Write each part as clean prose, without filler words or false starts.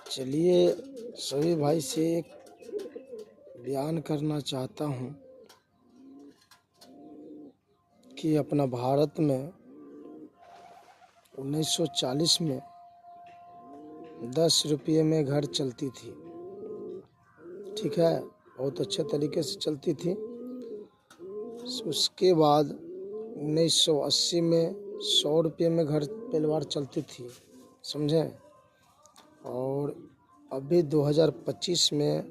चलिए सभी भाई से एक बयान करना चाहता हूँ कि अपना भारत में 1940 में 10 रुपये में घर चलती थी। ठीक है, बहुत अच्छे तरीके से चलती थी। उसके बाद 1980 में 100 रुपये में घर परिवार चलती थी, समझे। और अभी 2025 में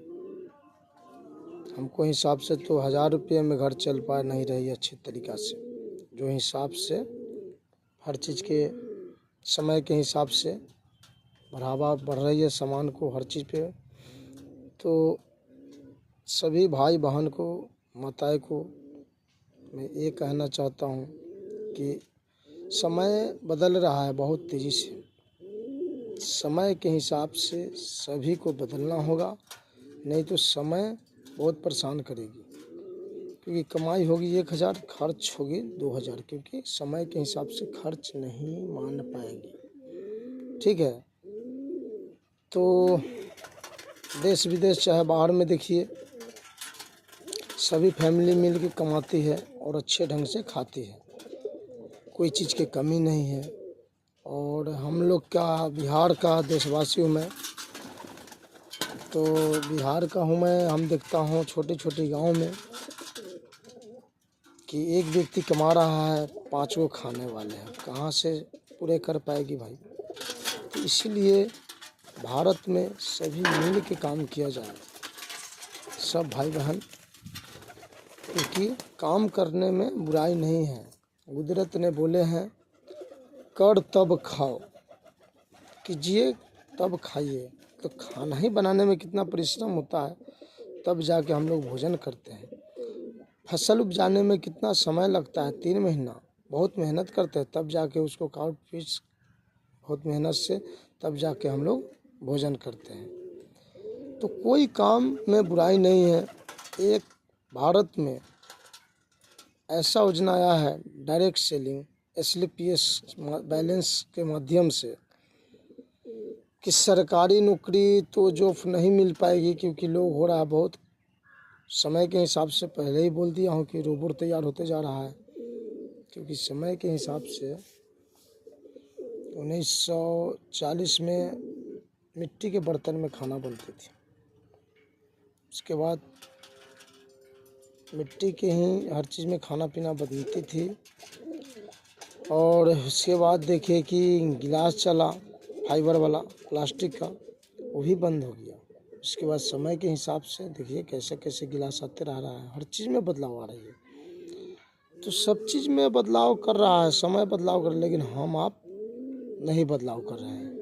हमको हिसाब से तो 1000 रुपये में घर चल पा नहीं रही अच्छे तरीक़ा से। जो हिसाब से हर चीज़ के समय के हिसाब से बढ़ावा बढ़ रही है सामान को, हर चीज़ पे। तो सभी भाई बहन को, माताएं को मैं ये कहना चाहता हूँ कि समय बदल रहा है बहुत तेज़ी से। समय के हिसाब से सभी को बदलना होगा, नहीं तो समय बहुत परेशान करेगी। क्योंकि कमाई होगी 1000, खर्च होगी 2000, क्योंकि समय के हिसाब से खर्च नहीं मान पाएगी। ठीक है, तो देश विदेश चाहे बाहर में देखिए, सभी फैमिली मिल के कमाती है और अच्छे ढंग से खाती है, कोई चीज़ की कमी नहीं है। और हम लोग का बिहार का देशवासी हूँ मैं, तो बिहार का हूँ मैं। हम देखता हूँ छोटे छोटे गांव में कि एक व्यक्ति कमा रहा है, 5 को खाने वाले हैं, कहाँ से पूरे कर पाएगी भाई। तो इसीलिए भारत में सभी मिल के काम किया जाए, सब भाई बहन, क्योंकि काम करने में बुराई नहीं है। कुदरत ने बोले हैं कर तब खाओ, कीजिए तब खाइए। तो खाना ही बनाने में कितना परिश्रम होता है, तब जाके हम लोग भोजन करते हैं। फसल उपजाने में कितना समय लगता है, 3 महीना, बहुत मेहनत करते हैं, तब जाके उसको काट पीस बहुत मेहनत से तब जाके हम लोग भोजन करते हैं। तो कोई काम में बुराई नहीं है। एक भारत में ऐसा योजना आया है डायरेक्ट सेलिंग SLPS बैलेंस के माध्यम से, कि सरकारी नौकरी तो जो नहीं मिल पाएगी, क्योंकि लोग हो रहा है बहुत। समय के हिसाब से पहले ही बोल दिया हूँ कि रोबोट तैयार होते जा रहा है, क्योंकि समय के हिसाब से 1940 में मिट्टी के बर्तन में खाना बनती थी। उसके बाद मिट्टी के ही हर चीज़ में खाना पीना बनती थी। और उसके बाद देखिए कि गिलास चला फाइबर वाला, प्लास्टिक का, वो भी बंद हो गया। उसके बाद समय के हिसाब से देखिए कैसे कैसे गिलास आते रह रहा है, हर चीज़ में बदलाव आ रही है। तो सब चीज़ में बदलाव कर रहा है, समय बदलाव कर, लेकिन हम आप नहीं बदलाव कर रहे हैं।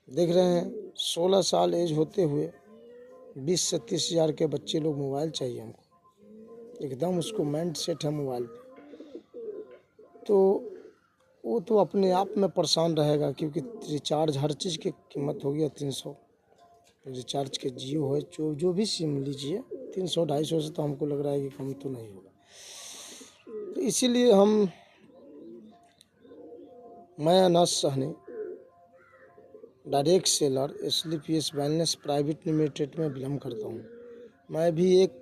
देख रहे हैं 16 साल एज होते हुए 20 से 30 हज़ार के बच्चे लोग मोबाइल चाहिए हमको, एकदम उसको माइंड सेट है मोबाइल पे। तो वो तो अपने आप में परेशान रहेगा, क्योंकि रिचार्ज हर चीज़ की कीमत हो गया 300। रिचार्ज के जियो है, जो भी सिम लीजिए 300-250 से तो हमको लग रहा है कि कम तो नहीं होगा। तो इसीलिए मैं अनाज Sahni direct seller SLPS wellness private limited में बिलोंग करता हूँ। मैं भी एक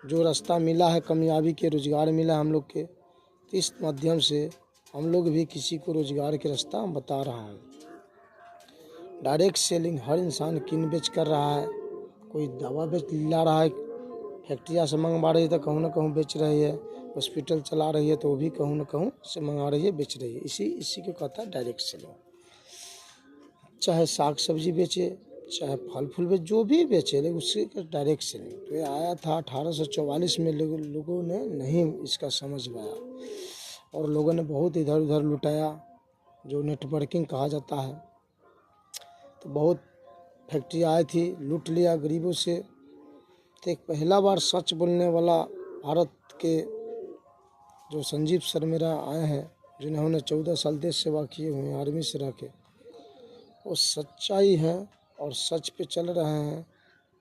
जो रास्ता मिला है कामयाबी के, रोज़गार मिला हम लोग के, तो इस माध्यम से हम लोग भी किसी को रोज़गार के रास्ता बता रहा हूँ। डायरेक्ट सेलिंग हर इंसान किन बेच कर रहा है, कोई दवा बेच ला रहा है, फैक्ट्रिया से मंगवा रही है तो कहूँ ना कहूँ बेच रही है, हॉस्पिटल चला रही है तो वो भी कहूँ ना कहूँ से मंगा रही है, बेच रही है। इसी को कहता है डायरेक्ट सेलिंग। चाहे साग सब्जी बेचे, चाहे फल फूल बेचे, जो भी बेचे, लेकिन उससे डायरेक्ट सेलिंग। तो ये आया था 1844 में, लोगों ने नहीं इसका समझ पाया और लोगों ने बहुत इधर उधर लुटाया, जो नेटवर्किंग कहा जाता है। तो बहुत फैक्ट्री आई थी, लूट लिया गरीबों से। तो एक पहला बार सच बोलने वाला भारत के जो संजीव सर मेरा आए हैं, जिन्होंने 14 साल देश सेवा किए हुए हैं आर्मी से रह के, वो सच्चाई है और सच पे चल रहे हैं।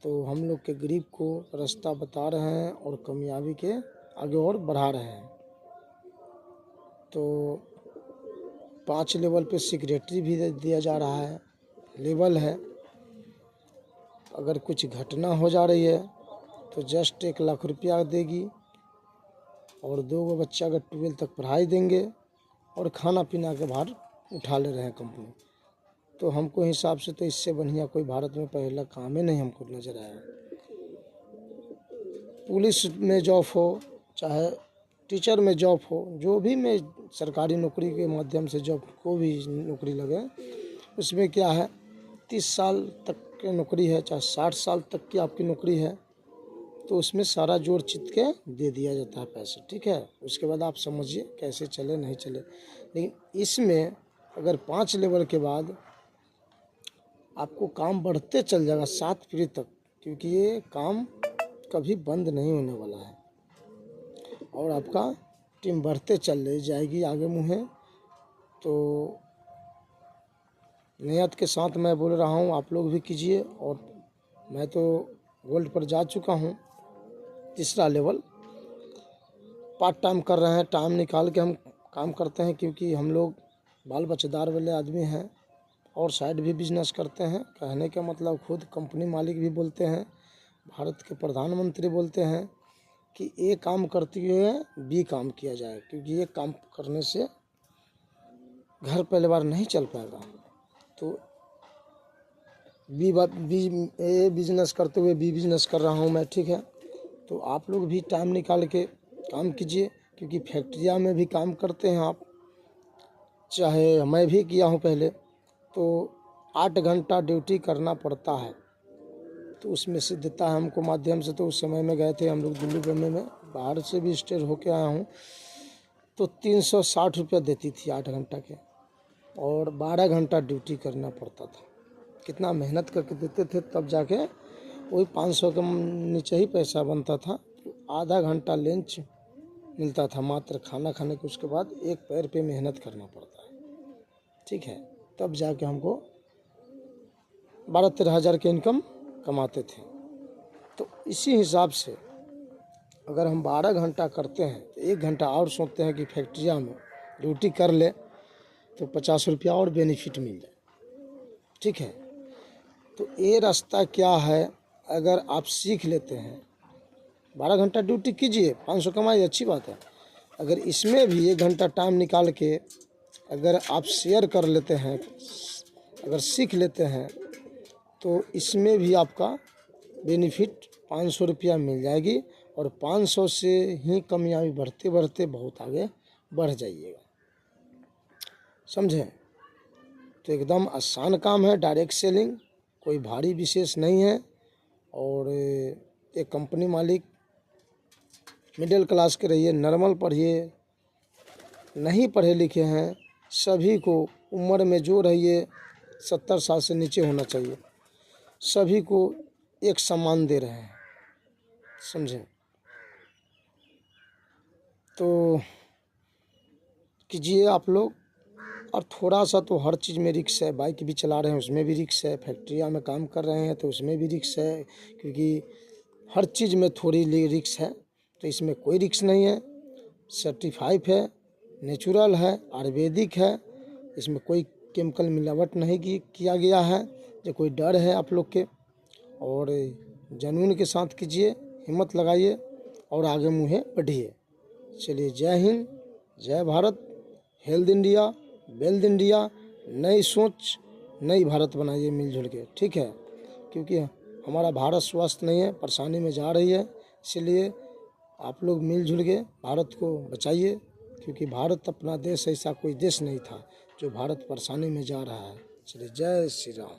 तो हम लोग के गरीब को रास्ता बता रहे हैं और कामयाबी के आगे और बढ़ा रहे हैं। तो 5 लेवल पे सेक्रेटरी भी दिया जा रहा है, लेवल है। अगर कुछ घटना हो जा रही है तो जस्ट 1 लाख रुपया देगी और 2 बच्चा का 12 तक पढ़ाई देंगे और खाना पीना के भार उठा ले रहे हैं कंपनी। तो हमको हिसाब से तो इससे बढ़िया कोई भारत में पहला काम ही नहीं हमको नज़र आया। पुलिस में जॉब हो चाहे टीचर में जॉब हो, जो भी में सरकारी नौकरी के माध्यम से जॉब को भी नौकरी लगे, उसमें क्या है 30 साल तक की नौकरी है चाहे 60 साल तक की आपकी नौकरी है, तो उसमें सारा जोड़ चित के दे दिया जाता है पैसे, ठीक है। उसके बाद आप समझिए कैसे चले नहीं चले। लेकिन इसमें अगर 5 लेवल के बाद आपको काम बढ़ते चल जाएगा 7 पीढ़ी तक, क्योंकि ये काम कभी बंद नहीं होने वाला है और आपका टीम बढ़ते चल रही जाएगी आगे मुँहे। तो नियत के साथ मैं बोल रहा हूँ, आप लोग भी कीजिए। और मैं तो गोल्ड पर जा चुका हूँ, 3रा लेवल। पार्ट टाइम कर रहे हैं, टाइम निकाल के हम काम करते हैं, क्योंकि हम लोग बाल बच्चेदार वाले आदमी हैं और साइड भी बिजनेस करते हैं। कहने का मतलब खुद कंपनी मालिक भी बोलते हैं, भारत के प्रधानमंत्री बोलते हैं कि ए काम करते हुए बी काम किया जाए, क्योंकि ये काम करने से घर परिवार नहीं चल पाएगा। तो बी ए बिजनेस करते हुए बी बिजनेस कर रहा हूँ मैं, ठीक है। तो आप लोग भी टाइम निकाल के काम कीजिए, क्योंकि फैक्ट्रिया में भी काम करते हैं आप, चाहे मैं भी किया हूँ पहले। तो 8 घंटा ड्यूटी करना पड़ता है, तो उसमें से देता है हमको माध्यम से। तो उस समय में गए थे हम लोग दिल्ली बम्बई में, बाहर से भी स्टेज होके आया हूँ, तो 360 रुपया देती थी 8 घंटा के, और 12 घंटा ड्यूटी करना पड़ता था। कितना मेहनत करके देते थे, तब जाके वही 500 के नीचे ही पैसा बनता था। तो आधा घंटा लंच मिलता था मात्र खाना खाने के, उसके बाद एक पैर पे मेहनत करना पड़ता है, ठीक है। तब जाके हमको 12-13 हज़ार के इनकम कमाते थे। तो इसी हिसाब से अगर हम 12 घंटा करते हैं तो 1 घंटा और सोचते हैं कि फैक्ट्रिया में ड्यूटी कर ले तो 50 रुपया और बेनिफिट मिल जाए, ठीक है। तो ये रास्ता क्या है, अगर आप सीख लेते हैं 12 घंटा ड्यूटी कीजिए, 500 कमाइए, अच्छी बात है। अगर इसमें भी 1 घंटा टाइम निकाल के अगर आप शेयर कर लेते हैं, अगर सीख लेते हैं, तो इसमें भी आपका बेनिफिट 500 रुपया मिल जाएगी और 500 से ही कामयाबी बढ़ते बढ़ते बहुत आगे बढ़ जाइएगा, समझें। तो एकदम आसान काम है डायरेक्ट सेलिंग, कोई भारी विशेष नहीं है। और एक कंपनी मालिक मिडिल क्लास के रहिए, नॉर्मल पढ़िए, नहीं पढ़े लिखे हैं सभी को, उम्र में जो रहिए 70 साल से नीचे होना चाहिए, सभी को एक सम्मान दे रहे हैं, समझें। तो कीजिए आप लोग। और थोड़ा सा तो हर चीज़ में रिक्स है, बाइक भी चला रहे हैं उसमें भी रिक्स है, फैक्ट्रिया में काम कर रहे हैं तो उसमें भी रिक्स है, क्योंकि हर चीज़ में थोड़ी रिक्स है। तो इसमें कोई रिक्स नहीं है, सर्टिफाइड है, नेचुरल है, आयुर्वेदिक है, इसमें कोई केमिकल मिलावट नहीं किया गया है, जो कोई डर है आप लोग के। और जुनून के साथ कीजिए, हिम्मत लगाइए और आगे मुँहे बढ़िए। चलिए, जय हिंद, जय Bharat, health India, wealth India, नई सोच, नई भारत बनाइए मिलजुल के, ठीक है। क्योंकि हमारा भारत स्वस्थ नहीं है, परेशानी में जा रही है, इसलिए आप लोग मिलजुल के भारत को बचाइए, क्योंकि भारत अपना देश ऐसा कोई देश नहीं था जो भारत परेशानी में जा रहा है। चलिए, जय श्री राम।